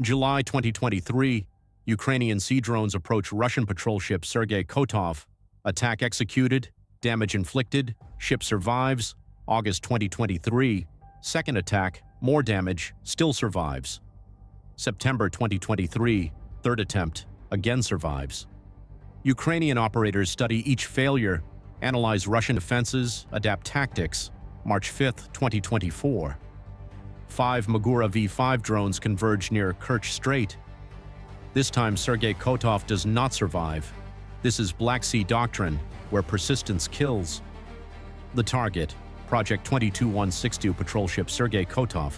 July 2023, Ukrainian sea drones approach Russian patrol ship Sergey Kotov. Attack executed, damage inflicted, ship survives. August 2023, second attack, more damage, still survives. September 2023, third attempt, again survives. Ukrainian operators study each failure, analyze Russian defenses, adapt tactics. March 5, 2024. 5 Magura V5 drones converge near Kerch Strait. This time Sergey Kotov does not survive. This is BlackSea Doctrine, where persistence kills. The target, Project 22162 patrol ship Sergey Kotov.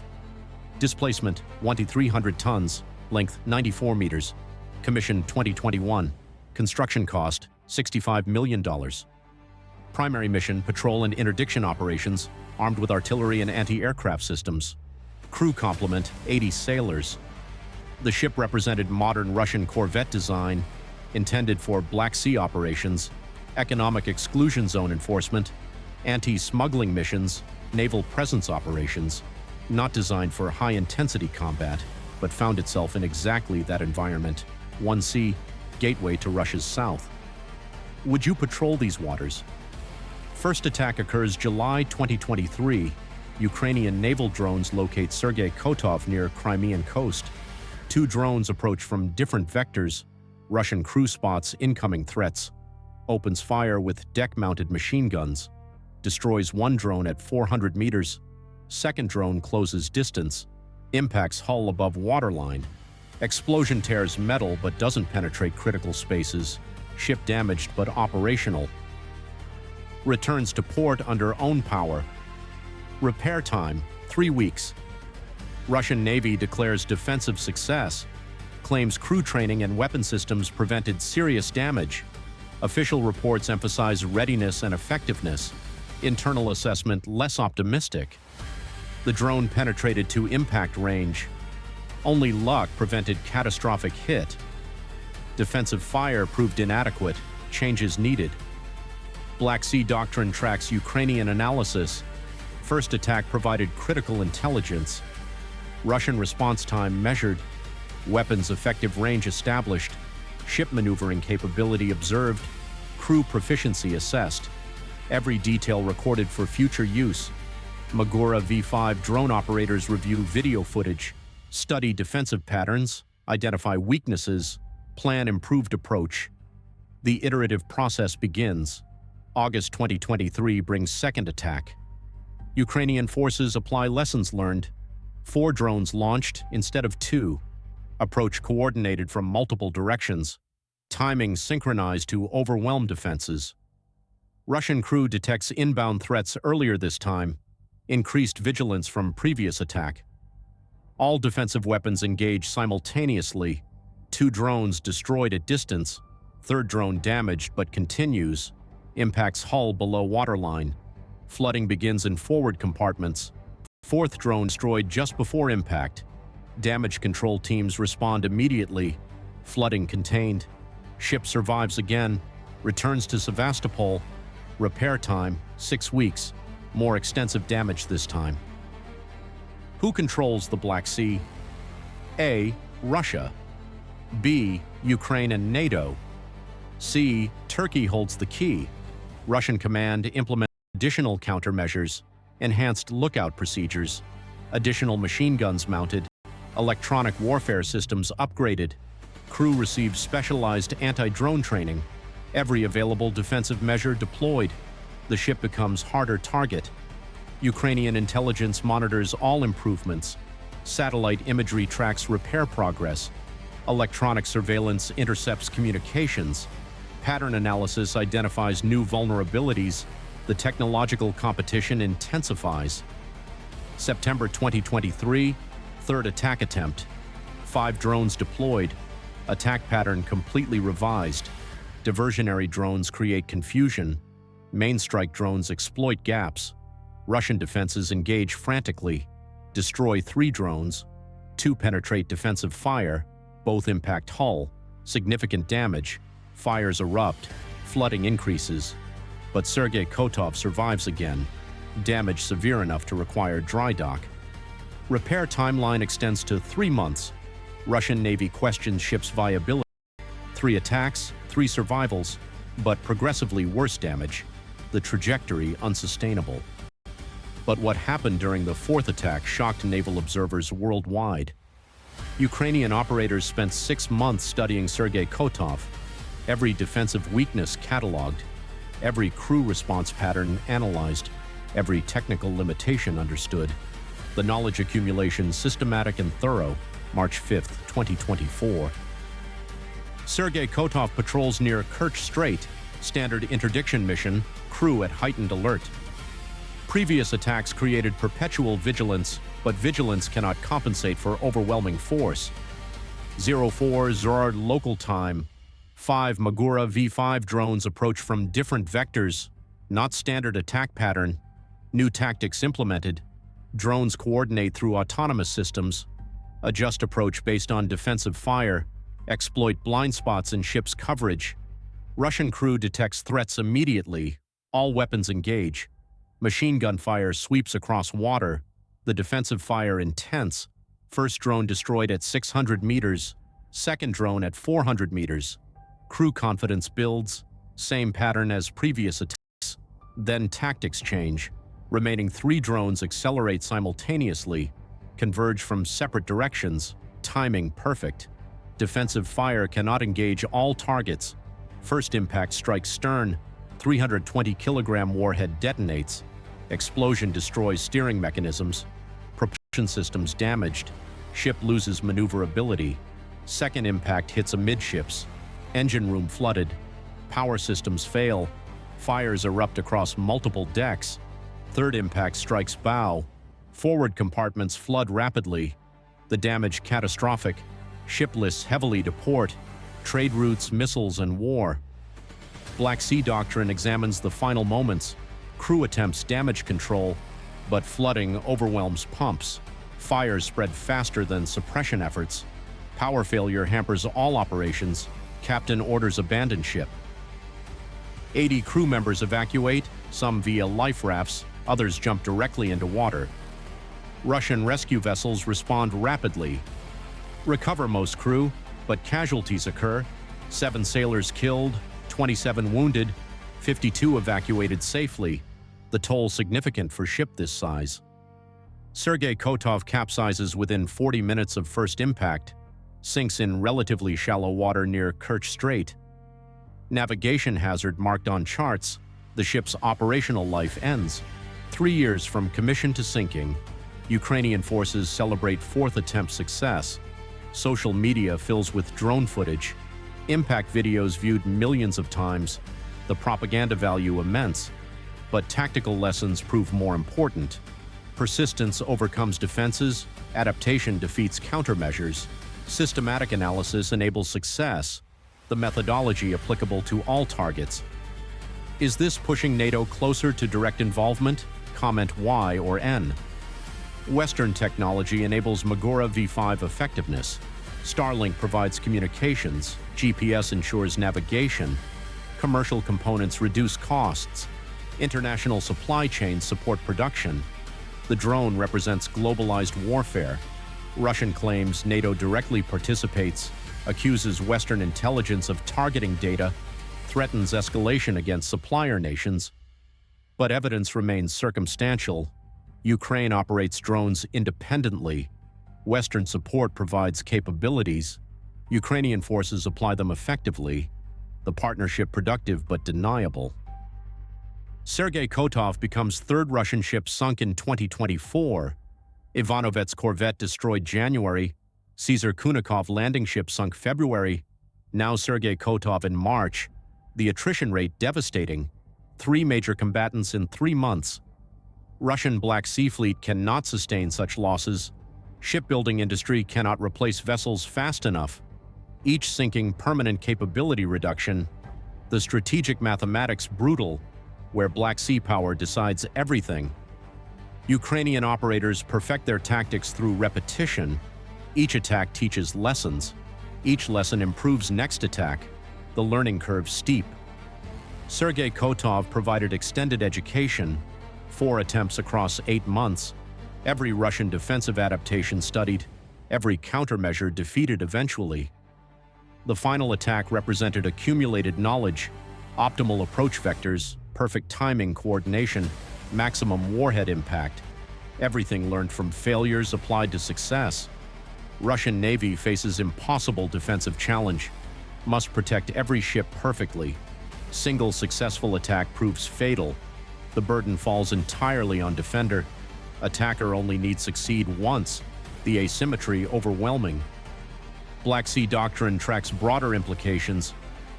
Displacement 2,300 tons, length 94 meters. Commission 2021. Construction cost $65 million. Primary mission, patrol and interdiction operations, armed with artillery and anti-aircraft systems. Crew complement, 80 sailors. The ship represented modern Russian corvette design, intended for Black Sea operations, economic exclusion zone enforcement, anti-smuggling missions, naval presence operations, not designed for high-intensity combat, but found itself in exactly that environment. 1C, gateway to Russia's south. Would you patrol these waters? First attack occurs July 2023. Ukrainian naval drones locate Sergey Kotov near Crimean coast. 2 drones approach from different vectors. Russian crew spots incoming threats. Opens fire with deck-mounted machine guns. Destroys 1 drone at 400 meters. Second drone closes distance. Impacts hull above waterline. Explosion tears metal but doesn't penetrate critical spaces. Ship damaged but operational. Returns to port under own power. Repair time, 3 weeks. Russian Navy declares defensive success. Claims crew training and weapon systems prevented serious damage. Official reports emphasize readiness and effectiveness. Internal assessment less optimistic. The drone penetrated to impact range. Only luck prevented catastrophic hit. Defensive fire proved inadequate. Changes needed. BlackSea Doctrine tracks Ukrainian analysis. First attack provided critical intelligence. Russian response time measured. Weapons effective range established. Ship maneuvering capability observed. Crew proficiency assessed. Every detail recorded for future use. Magura V5 drone operators review video footage, study defensive patterns, identify weaknesses, plan improved approach. The iterative process begins. August 2023 brings second attack. Ukrainian forces apply lessons learned. 4 drones launched instead of 2. Approach coordinated from multiple directions. Timing synchronized to overwhelm defenses. Russian crew detects inbound threats earlier this time. Increased vigilance from previous attack. All defensive weapons engage simultaneously. 2 drones destroyed at distance. Third drone damaged but continues. Impacts hull below waterline. Flooding begins in forward compartments. 4th drone destroyed just before impact. Damage control teams respond immediately. Flooding contained. Ship survives again. Returns to Sevastopol. Repair time, 6 weeks. More extensive damage this time. Who controls the Black Sea? A. Russia. B. Ukraine and NATO. C. Turkey holds the key. Russian command implements additional countermeasures, enhanced lookout procedures, additional machine guns mounted, electronic warfare systems upgraded, crew receives specialized anti-drone training, every available defensive measure deployed. The ship becomes harder target. Ukrainian intelligence monitors all improvements. Satellite imagery tracks repair progress. Electronic surveillance intercepts communications. Pattern analysis identifies new vulnerabilities. The technological competition intensifies. September 2023, third attack attempt. 5 drones deployed. Attack pattern completely revised. Diversionary drones create confusion. Main strike drones exploit gaps. Russian defenses engage frantically. Destroy 3 drones. 2 penetrate defensive fire. Both impact hull. Significant damage. Fires erupt. Flooding increases. But Sergey Kotov survives again. Damage severe enough to require dry dock. Repair timeline extends to 3 months. Russian Navy questions ship's viability. 3 attacks, 3 survivals, but progressively worse damage. The trajectory unsustainable. But what happened during the 4th attack shocked naval observers worldwide. Ukrainian operators spent 6 months studying Sergey Kotov, every defensive weakness cataloged, every crew response pattern analyzed, every technical limitation understood. The knowledge accumulation systematic and thorough. March 5, 2024. Sergey Kotov patrols near Kerch Strait, standard interdiction mission, crew at heightened alert. Previous attacks created perpetual vigilance, but vigilance cannot compensate for overwhelming force. 04 Zorard local time. 5 Magura V5 drones approach from different vectors, not standard attack pattern. New tactics implemented. Drones coordinate through autonomous systems, adjust approach based on defensive fire, exploit blind spots in ship's coverage. Russian crew detects threats immediately. All weapons engage. Machine gun fire sweeps across water. The defensive fire intense. First drone destroyed at 600 meters. Second drone at 400 meters. Crew confidence builds. Same pattern as previous attacks. Then tactics change. Remaining 3 drones accelerate simultaneously. Converge from separate directions. Timing perfect. Defensive fire cannot engage all targets. First impact strikes stern. 320-kilogram warhead detonates. Explosion destroys steering mechanisms. Propulsion systems damaged. Ship loses maneuverability. Second impact hits amidships. Engine room flooded. Power systems fail. Fires erupt across multiple decks. Third impact strikes bow. Forward compartments flood rapidly. The damage catastrophic. Ship lists heavily to port. Trade routes, missiles, and war. Sea Doctrine examines the final moments. Crew attempts damage control, but flooding overwhelms pumps. Fires spread faster than suppression efforts. Power failure hampers all operations. Captain orders abandon ship. 80 crew members evacuate, some via life rafts, others jump directly into water. Russian rescue vessels respond rapidly. Recover most crew, but casualties occur. 7 sailors killed, 27 wounded, 52 evacuated safely. The toll significant for ship this size. Sergey Kotov capsizes within 40 minutes of first impact, sinks in relatively shallow water near Kerch Strait. Navigation hazard marked on charts. The ship's operational life ends. 3 years from commission to sinking. Ukrainian forces celebrate 4th attempt success. Social media fills with drone footage. Impact videos viewed millions of times. The propaganda value immense. But tactical lessons prove more important. Persistence overcomes defenses. Adaptation defeats countermeasures. Systematic analysis enables success. The methodology applicable to all targets. Is this pushing NATO closer to direct involvement? Comment Y or N. Western technology enables Magura V5 effectiveness. Starlink provides communications. GPS ensures navigation. Commercial components reduce costs. International supply chains support production. The drone represents globalized warfare. Russian claims NATO directly participates, accuses Western intelligence of targeting data, threatens escalation against supplier nations. But evidence remains circumstantial. Ukraine operates drones independently. Western support provides capabilities. Ukrainian forces apply them effectively. The partnership productive but deniable. Sergey Kotov becomes 3rd Russian ship sunk in 2024. Ivanovets corvette destroyed January. Caesar Kunikov landing ship sunk February. Now Sergey Kotov in March. The attrition rate devastating. 3 major combatants in 3 months. Russian Black Sea fleet cannot sustain such losses. Shipbuilding industry cannot replace vessels fast enough. Each sinking permanent capability reduction. The strategic mathematics brutal, where Black Sea power decides everything. Ukrainian operators perfect their tactics through repetition. Each attack teaches lessons. Each lesson improves next attack. The learning curve steep. Sergey Kotov provided extended education. 4 attempts across 8 months. Every Russian defensive adaptation studied. every countermeasure defeated eventually. The final attack represented accumulated knowledge, optimal approach vectors, perfect timing coordination, maximum warhead impact. Everything learned from failures applied to success. Russian Navy faces impossible defensive challenge, must protect every ship perfectly. Single successful attack proves fatal. The burden falls entirely on defender. Attacker only needs succeed once. The asymmetry overwhelming. BlackSea Doctrine tracks broader implications.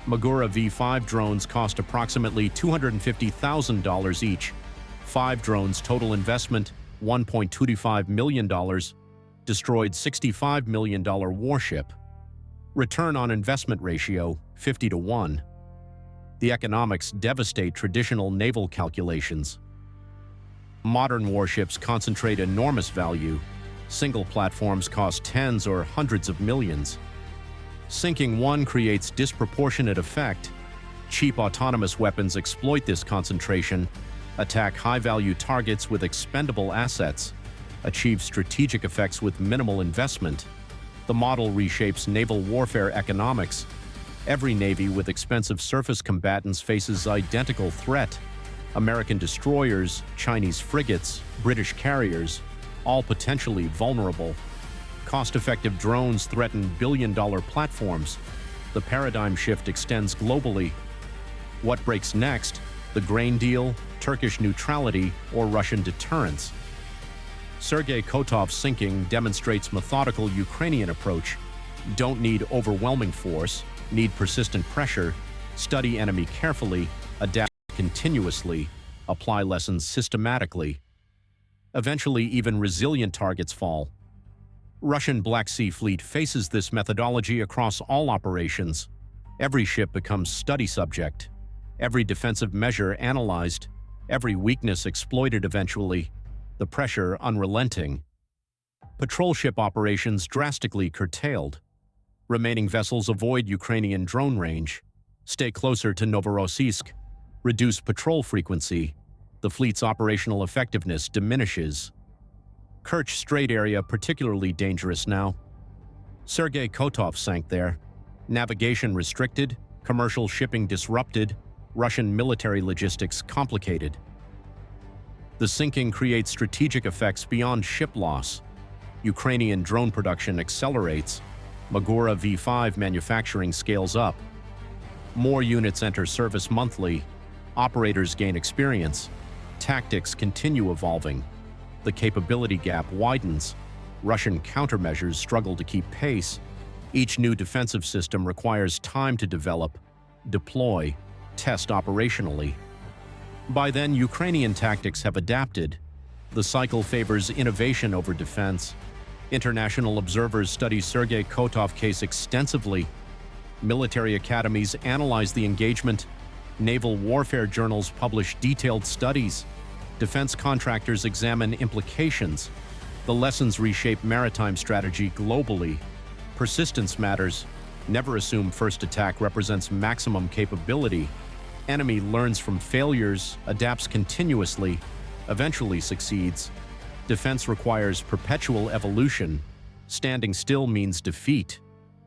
Magura V5 drones cost approximately $250,000 each. 5 drones total investment, $1.25 million. Destroyed $65 million warship. Return on investment ratio, 50-1. The economics devastate traditional naval calculations. Modern warships concentrate enormous value. Single platforms cost tens or hundreds of millions. Sinking one creates disproportionate effect. Cheap autonomous weapons exploit this concentration, attack high-value targets with expendable assets, achieve strategic effects with minimal investment. The model reshapes naval warfare economics. Every navy with expensive surface combatants faces identical threat. American destroyers, Chinese frigates, British carriers, all potentially vulnerable. Cost-effective drones threaten billion-dollar platforms. The paradigm shift extends globally. What breaks next? The grain deal, Turkish neutrality, or Russian deterrence? Sergey Kotov's sinking demonstrates methodical Ukrainian approach. Don't need overwhelming force, need persistent pressure, study enemy carefully, adapt continuously, apply lessons systematically. Eventually, even resilient targets fall. Russian Black Sea Fleet faces this methodology across all operations. Every ship becomes study subject, every defensive measure analyzed, every weakness exploited eventually, the pressure unrelenting. Patrol ship operations drastically curtailed. Remaining vessels avoid Ukrainian drone range, stay closer to Novorossiysk, reduce patrol frequency. The fleet's operational effectiveness diminishes. Kerch Strait area particularly dangerous now. Sergey Kotov sank there. Navigation restricted, commercial shipping disrupted, Russian military logistics complicated. The sinking creates strategic effects beyond ship loss. Ukrainian drone production accelerates. Magura V5 manufacturing scales up. More units enter service monthly. Operators gain experience. Tactics continue evolving. The capability gap widens. Russian countermeasures struggle to keep pace. Each new defensive system requires time to develop, deploy, test operationally. By then, Ukrainian tactics have adapted. The cycle favors innovation over defense. International observers study Sergey Kotov case extensively. Military academies analyze the engagement. Naval warfare journals publish detailed studies. Defense contractors examine implications. The lessons reshape maritime strategy globally. Persistence matters. Never assume first attack represents maximum capability. Enemy learns from failures, adapts continuously, eventually succeeds. Defense requires perpetual evolution. Standing still means defeat.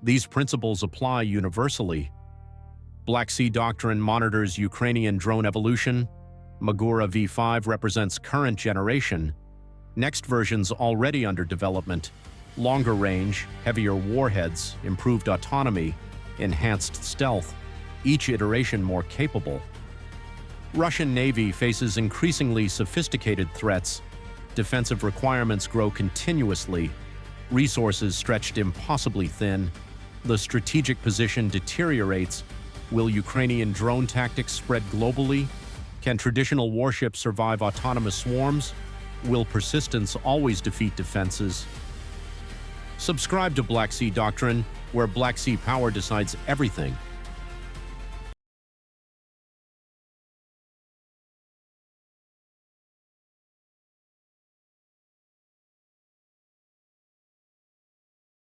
These principles apply universally. BlackSea Doctrine monitors Ukrainian drone evolution. Magura V5 represents current generation. Next versions already under development. Longer range, heavier warheads, improved autonomy, enhanced stealth. Each iteration more capable. Russian Navy faces increasingly sophisticated threats. Defensive requirements grow continuously. Resources stretched impossibly thin. The strategic position deteriorates. Will Ukrainian drone tactics spread globally? Can traditional warships survive autonomous swarms? Will persistence always defeat defenses? Subscribe to BlackSea Doctrine, where BlackSea Power decides everything.